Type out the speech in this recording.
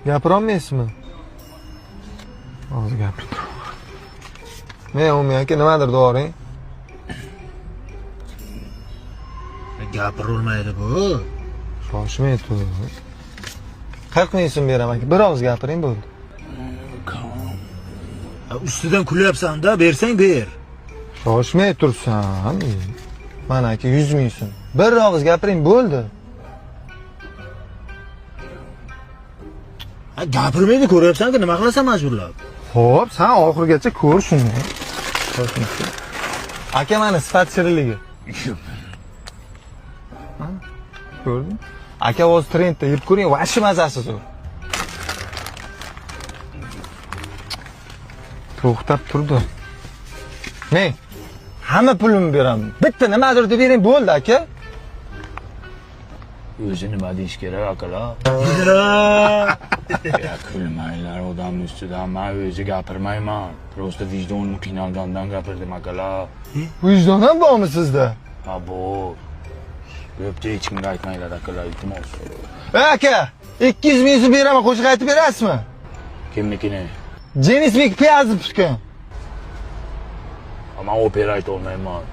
Gapirolmaysizmi? Hozir gapir. Men Umi aka nimadir do'ring? Gapirolmaydi bu. Shoshmay tur. 40 ming so'm beraman aka. Bir og'iz gapiring bo'ldi. Ustidan kulyapsan-da, bersang ber. Shoshmay tursan. Mana aka 100 ming so'm. Bir og'iz gapiring bo'ldi. Gapirmaydi, ko'ryapsan-ku, nima qilasan majburlab? Xo'p, sen oxirigacha ko'r shuni. Aka mana sifat shirinligi. Ko'rding? Aka o'z trendda yeb ko'ring, vashi mazasi zo'r. To'xtab turdi. Men hamma pulimni beraman. Bitta nimadir deb bering bo'ldi, aka. O'zi nima deyish kerak akalar? Ya kulmanglar odamning ustidan, men o'zi gapirmayman. Prosta vijdonim qiynalgandan gapirdim akalar. Vijdon ham bormi sizda? Ha bor. Ko'pcha hech kimga aytmanglar akalar, iltimos. Aka, 200 ming so'm beraman, qo'shib aytib berasizmi? Kimnikini? Jenisbek piyazib tutgan. Men opera ayta olmayman.